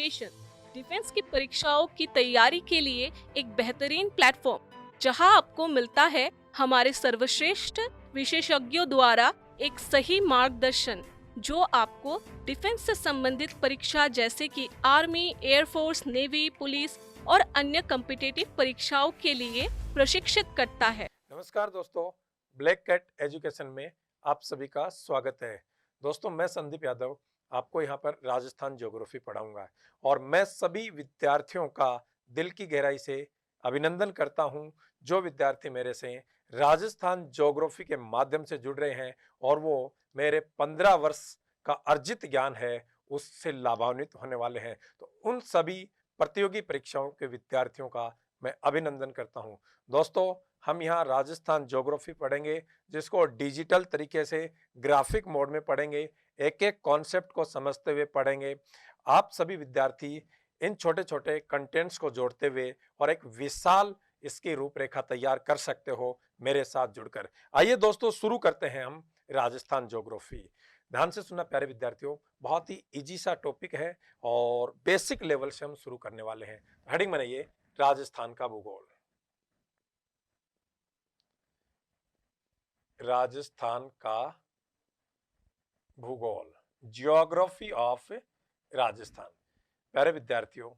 Education defence की परीक्षाओं की तैयारी के लिए एक बेहतरीन प्लेटफॉर्म जहां आपको मिलता है हमारे सर्वश्रेष्ठ विशेषज्ञों द्वारा एक सही मार्गदर्शन जो आपको डिफेंस से संबंधित परीक्षा जैसे कि आर्मी, एयरफोर्स, नेवी, पुलिस और अन्य कॉम्पिटिटिव परीक्षाओं के लिए प्रशिक्षित करता है। नमस्कार दोस्तों, ब्लैक कैट एजुकेशन में आप सभी का स्वागत है। दोस्तों, मैं संदीप यादव आपको यहाँ पर राजस्थान ज्योग्राफी पढ़ाऊंगा और मैं सभी विद्यार्थियों का दिल की गहराई से अभिनंदन करता हूँ जो विद्यार्थी मेरे से राजस्थान ज्योग्राफी के माध्यम से जुड़ रहे हैं और वो मेरे 15 वर्ष का अर्जित ज्ञान है उससे लाभान्वित होने वाले हैं। तो उन सभी प्रतियोगी परीक्षाओं के विद्यार्थियों का मैं अभिनंदन करता हूँ। दोस्तों, हम यहाँ राजस्थान ज्योग्राफी पढ़ेंगे जिसको डिजिटल तरीके से ग्राफिक मोड में पढ़ेंगे, एक एक कॉन्सेप्ट को समझते हुए पढ़ेंगे। आप सभी विद्यार्थी इन छोटे छोटे कंटेंट्स को जोड़ते हुए और एक विशाल इसकी रूपरेखा तैयार कर सकते हो मेरे साथ जुड़कर। आइए दोस्तों, शुरू करते हैं हम राजस्थान ज्योग्राफी। ध्यान से सुनना प्यारे विद्यार्थियों, बहुत ही इजी सा टॉपिक है और बेसिक लेवल से हम शुरू करने वाले हैं। हेडिंग बनाइए, राजस्थान का भूगोल। राजस्थान का भूगोल, जियोग्राफी ऑफ राजस्थान। प्यारे विद्यार्थियों,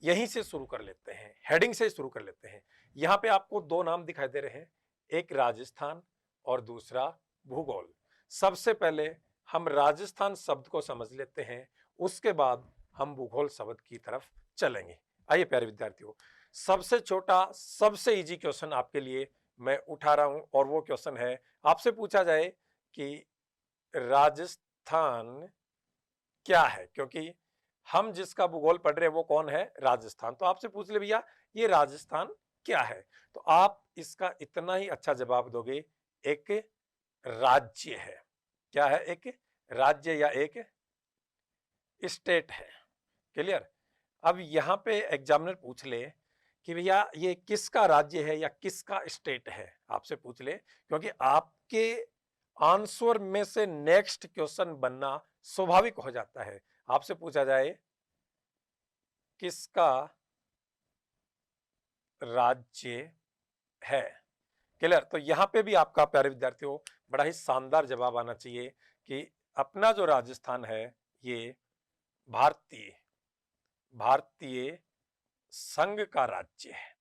यहीं से शुरू कर लेते हैं, हेडिंग से शुरू कर लेते हैं। यहाँ पे आपको दो नाम दिखाई दे रहे हैं, एक राजस्थान और दूसरा भूगोल। सबसे पहले हम राजस्थान शब्द को समझ लेते हैं, उसके बाद हम भूगोल शब्द की तरफ चलेंगे। आइए प्यारे विद्यार्थियों, सबसे छोटा सबसे इजी क्वेश्चन आपके लिए मैं उठा रहा हूं और वो क्वेश्चन है, आपसे पूछा जाए कि राजस्थान क्या है, क्योंकि हम जिसका भूगोल पढ़ रहे हैं वो कौन है, राजस्थान। तो आपसे पूछ ले भैया ये राजस्थान क्या है, तो आप इसका इतना ही अच्छा जवाब दोगे, एक राज्य है। क्या है? एक राज्य या एक स्टेट है। क्लियर? अब यहां पे एग्जामिनर पूछ ले कि भैया ये किसका राज्य है या किसका स्टेट है, आपसे पूछ ले, क्योंकि आपके आंसर में से नेक्स्ट क्वेश्चन बनना स्वाभाविक हो जाता है। आपसे पूछा जाए किसका राज्य है। क्लियर? तो यहां पे भी आपका प्यारे विद्यार्थियों बड़ा ही शानदार जवाब आना चाहिए कि अपना जो राजस्थान है ये भारतीय भारतीय संघ का राज्य है।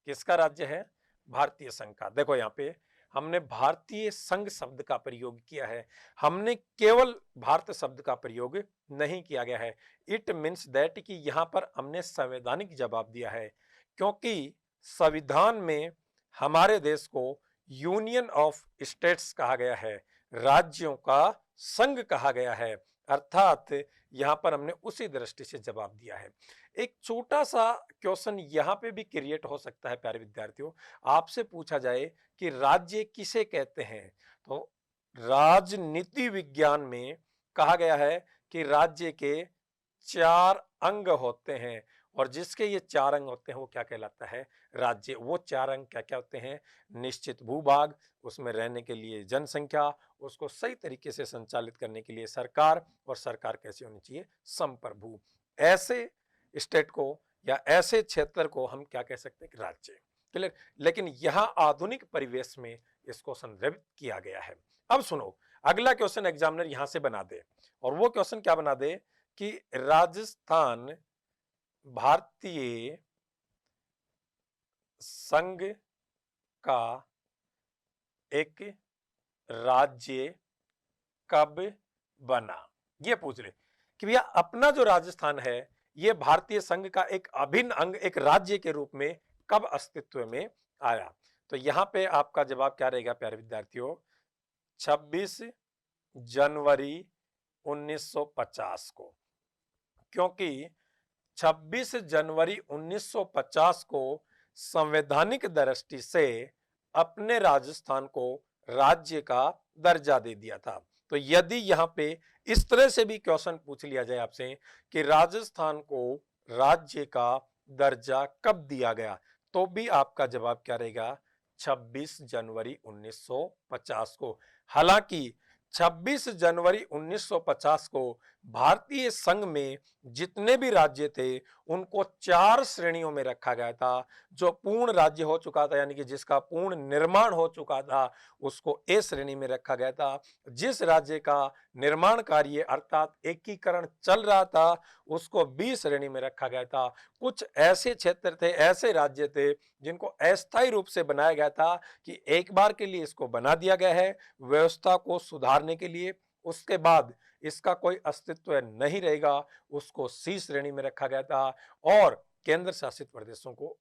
किसका राज्य है? भारतीय संघ का। देखो यहाँ पे हमने भारतीय संघ शब्द का प्रयोग किया है, हमने केवल भारत शब्द का प्रयोग नहीं किया गया है। इट मीन्स दैट कि यहाँ पर हमने संवैधानिक जवाब दिया है, क्योंकि संविधान में हमारे देश को यूनियन ऑफ स्टेट्स कहा गया है, राज्यों का संघ कहा गया है, अर्थात यहाँ पर हमने उसी दृष्टि से जवाब दिया है। एक छोटा सा क्वेश्चन यहाँ पे भी क्रिएट हो सकता है प्यारे विद्यार्थियों, आपसे पूछा जाए कि राज्य किसे कहते हैं, तो राजनीति विज्ञान में कहा गया है कि राज्य के 4 अंग होते हैं और जिसके ये 4 अंग होते हैं वो क्या कहलाता है, राज्य। वो 4 अंग क्या क्या होते हैं? निश्चित भूभाग, उसमें रहने के लिए जनसंख्या, उसको सही तरीके से संचालित करने के लिए सरकार, और सरकार कैसी होनी चाहिए, संप्रभु। ऐसे स्टेट को या ऐसे क्षेत्र को हम क्या कह सकते हैं, राज्य। क्लियर? लेकिन यहाँ आधुनिक परिवेश में इसको संदर्भित किया गया है। अब सुनो, अगला क्वेश्चन एग्जामिनर यहां से बना दे, और वो क्वेश्चन क्या बना दे कि राजस्थान भारतीय संघ का एक राज्य कब बना। ये पूछ ले कि भैया अपना जो राजस्थान है ये भारतीय संघ का एक अभिन्न अंग, एक राज्य के रूप में कब अस्तित्व में आया। तो यहां पे आपका जवाब क्या रहेगा प्यारे विद्यार्थियों? 26 जनवरी 1950 को, क्योंकि 26 जनवरी 1950 को संवैधानिक दृष्टि से अपने राजस्थान को राज्य का दर्जा दे दिया था। तो यदि यहां पे इस तरह से भी क्वेश्चन पूछ लिया जाए आपसे कि राजस्थान को राज्य का दर्जा कब दिया गया, तो भी आपका जवाब क्या रहेगा? 26 जनवरी 1950 को। हालांकि 26 जनवरी 1950 को भारतीय संघ में जितने भी राज्य थे उनको 4 श्रेणियों में रखा गया था। जो पूर्ण राज्य हो चुका था, यानी कि जिसका पूर्ण निर्माण हो चुका था, उसको ए श्रेणी में रखा गया था। जिस राज्य का निर्माण कार्य अर्थात एकीकरण चल रहा था, उसको बी श्रेणी में रखा गया था। कुछ ऐसे क्षेत्र थे, ऐसे राज्य थे जिनको अस्थायी रूप से बनाया गया था कि एक बार के लिए इसको बना दिया गया है व्यवस्था को सुधारने के लिए, उसके बाद इसका कोई अस्तित्व नहीं रहेगा, उसको सी श्रेणी में रखा गया था। और केंद्र शासित प्रदेशों को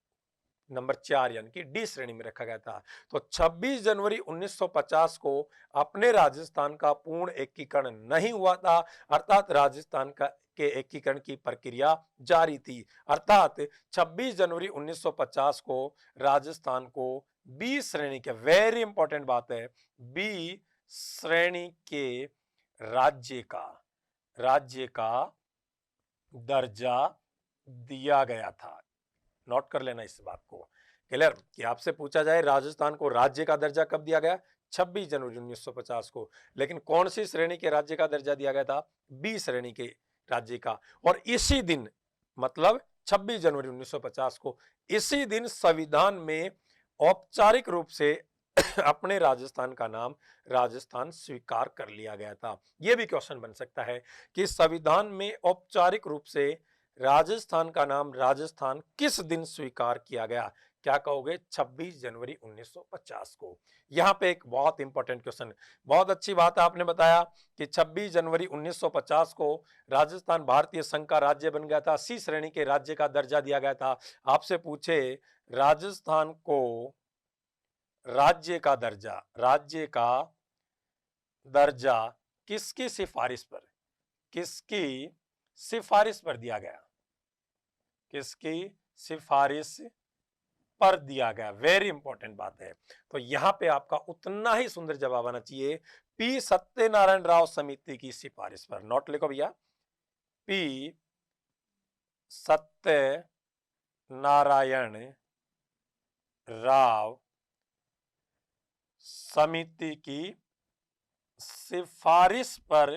नंबर 4 यानी कि डी श्रेणी में रखा गया था। तो 26 जनवरी 1950 को अपने राजस्थान का पूर्ण एकीकरण नहीं हुआ था, अर्थात राजस्थान का के एकीकरण की प्रक्रिया जारी थी। अर्थात 26 जनवरी 1950 को राजस्थान को बी श्रेणी के, वेरी इंपॉर्टेंट बात है, बी श्रेणी के राज्य का दर्जा दिया गया था। नोट कर लेना इस बात को। क्लियर? कि आपसे पूछा जाए राजस्थान को राज्य का दर्जा कब दिया गया? 26 जनवरी 1950 को। लेकिन कौन सी श्रेणी के राज्य का दर्जा दिया गया था? बी श्रेणी के राज्य का। और इसी दिन, मतलब 26 जनवरी 1950 को, इसी दिन संविधान में औपचारिक रूप से अपने राजस्थान का नाम राजस्थान स्वीकार कर लिया गया था। यह भी क्वेश्चन बन सकता है कि संविधान में औपचारिक रूप से राजस्थान का नाम राजस्थान किस दिन स्वीकार किया गया? क्या कहोगे? 26 जनवरी 1950 को। यहां पे एक बहुत इंपॉर्टेंट क्वेश्चन, बहुत अच्छी बात आपने बताया कि 26 जनवरी 1950 को राजस्थान भारतीय संघ का राज्य बन गया था, सी श्रेणी के राज्य का दर्जा दिया गया था। आपसे पूछे राजस्थान को राज्य का दर्जा किसकी सिफारिश पर दिया गया? किसकी सिफारिश पर दिया गया? वेरी इंपॉर्टेंट बात है। तो यहां पे आपका उतना ही सुंदर जवाब आना चाहिए, पी सत्यनारायण राव समिति की सिफारिश पर। नोट लिखो भैया, पी सत्यनारायण राव समिति की सिफारिश पर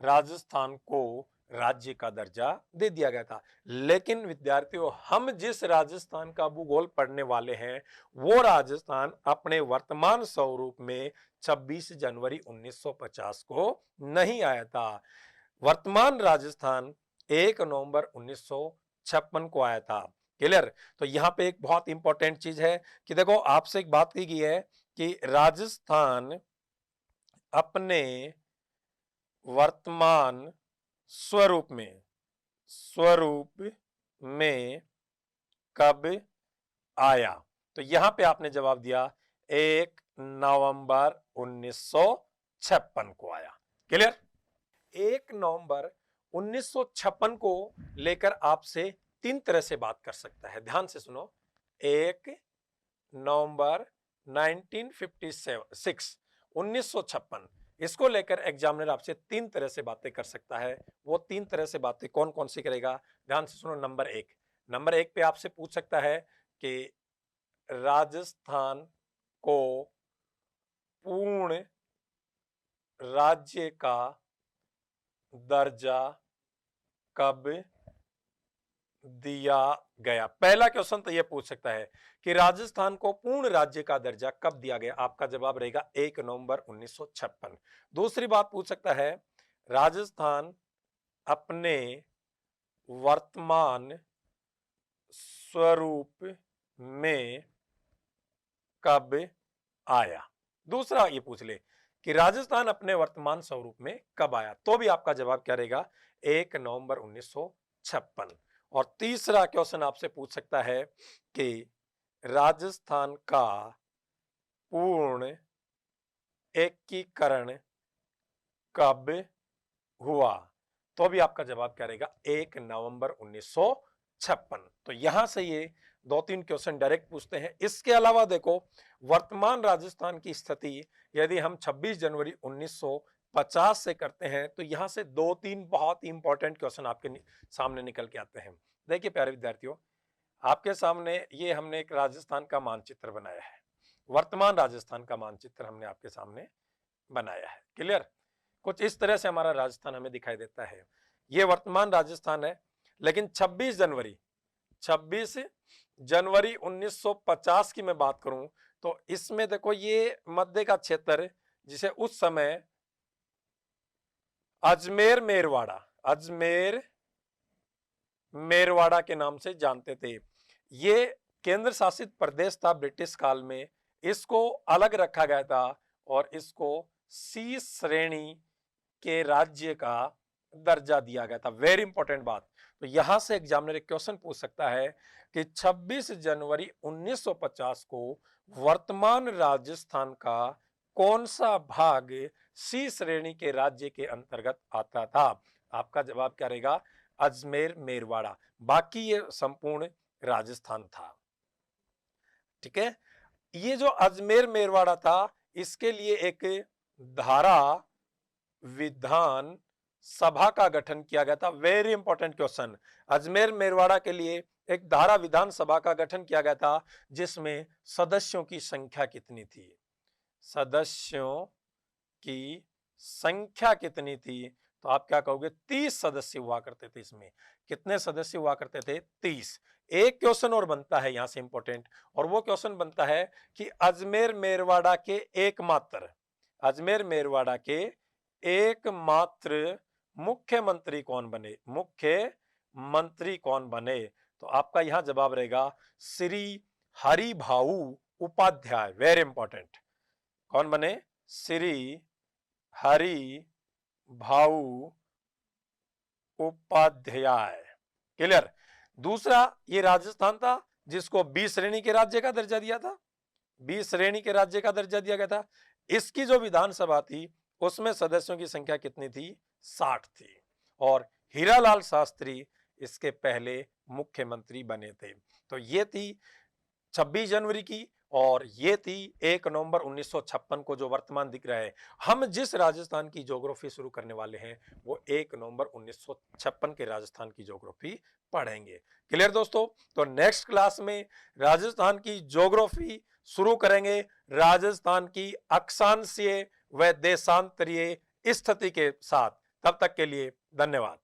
राजस्थान को राज्य का दर्जा दे दिया गया था। लेकिन विद्यार्थियों, हम जिस राजस्थान का भूगोल पढ़ने वाले हैं वो राजस्थान अपने वर्तमान स्वरूप में 26 जनवरी 1950 को नहीं आया था। वर्तमान राजस्थान 1 नवंबर 1956 को आया था। क्लियर? तो यहां पे एक बहुत इंपॉर्टेंट चीज है कि देखो, आपसे एक बात की गई है कि राजस्थान अपने वर्तमान स्वरूप में कब आया? तो यहां पे आपने जवाब दिया 1 नवंबर 1956 को आया। क्लियर? 1 नवंबर 1956 को लेकर आपसे 3 तरह से बात कर सकता है। ध्यान से सुनो, 1 नवंबर 1956 इसको लेकर एग्जामिनर आपसे 3 तरह से बातें कर सकता है। वो 3 तरह से बातें कौन कौन सी करेगा? ध्यान से सुनो। नंबर एक पे आपसे पूछ सकता है कि राजस्थान को पूर्ण राज्य का दर्जा कब दिया गया? पहला क्वेश्चन तो यह पूछ सकता है कि राजस्थान को पूर्ण राज्य का दर्जा कब दिया गया? आपका जवाब रहेगा 1 नवंबर 1956। दूसरी बात पूछ सकता है, राजस्थान अपने वर्तमान स्वरूप में कब आया? दूसरा ये पूछ ले कि राजस्थान अपने वर्तमान स्वरूप में कब आया, तो भी आपका जवाब क्या रहेगा? 1 नवंबर 1956। और तीसरा क्वेश्चन आपसे पूछ सकता है कि राजस्थान का पूर्ण एकीकरण कब हुआ, तो भी आपका जवाब क्या रहेगा? 1 नवंबर 1956। तो यहां से ये 2-3 क्वेश्चन डायरेक्ट पूछते हैं। इसके अलावा देखो, वर्तमान राजस्थान की स्थिति यदि हम 26 जनवरी 1950 से करते हैं तो यहां से 2-3 बहुत इंपॉर्टेंट क्वेश्चन आपके सामने निकल के आते हैं। देखिए प्यारे विद्यार्थियों, आपके सामने ये हमने एक राजस्थान का मानचित्र बनाया है, वर्तमान राजस्थान का मानचित्र हमने आपके सामने बनाया है। क्लियर? कुछ इस तरह से हमारा राजस्थान हमें दिखाई देता है। ये वर्तमान राजस्थान है। लेकिन 26 जनवरी 1950 की मैं बात करूं तो इसमें देखो ये मध्य का क्षेत्र जिसे उस समय अजमेर मेरवाड़ा के नाम से जानते थे। ये केंद्र शासित प्रदेश था ब्रिटिश काल में, इसको अलग रखा गया था और इसको सी श्रेणी के राज्य का दर्जा दिया गया था। वेरी इंपॉर्टेंट बात। तो यहां से एग्जामिनर एक क्वेश्चन पूछ सकता है कि 26 जनवरी 1950 को वर्तमान राजस्थान का कौन सा भाग सी श्रेणी के राज्य के अंतर्गत आता था? आपका जवाब क्या रहेगा? अजमेर मेरवाड़ा। बाकी ये संपूर्ण राजस्थान था। ठीक है, ये जो अजमेर मेरवाड़ा था इसके लिए एक धारा विधान सभा का गठन किया गया था। Very important question. Ajmer Merwara के लिए एक धारा विधान सभा का गठन किया गया था जिसमें सदस्यों की संख्या कितनी थी? सदस्यों की संख्या कितनी थी? तो आप क्या कहोगे? 30 सदस्य हुआ करते थे। इसमें कितने सदस्य हुआ करते थे? 30। एक क्वेश्चन और बनता है यहां से इंपॉर्टेंट, और वो क्वेश्चन बनता है कि अजमेर मेरवाड़ा के एकमात्र मुख्यमंत्री कौन बने? तो आपका यहां जवाब रहेगा श्री हरिभाऊ उपाध्याय। Very important. कौन बने? श्री हरिभाऊ उपाध्याय। क्लियर? दूसरा, ये राजस्थान था जिसको बी श्रेणी के राज्य का दर्जा दिया था। बी श्रेणी के राज्य का दर्जा दिया गया था। इसकी जो विधानसभा थी उसमें सदस्यों की संख्या कितनी थी? 60 थी। और हीरालाल शास्त्री इसके पहले मुख्यमंत्री बने थे। तो ये थी 26 जनवरी की, और ये थी 1 नवंबर 1956 को जो वर्तमान दिख रहा है। हम जिस राजस्थान की ज्योग्राफी शुरू करने वाले हैं वो 1 नवंबर 1956 के राजस्थान की ज्योग्राफी पढ़ेंगे। क्लियर दोस्तों? तो नेक्स्ट क्लास में राजस्थान की ज्योग्राफी शुरू करेंगे राजस्थान की अक्षांशीय व देशांतरीय स्थिति के साथ। तब तक के लिए धन्यवाद।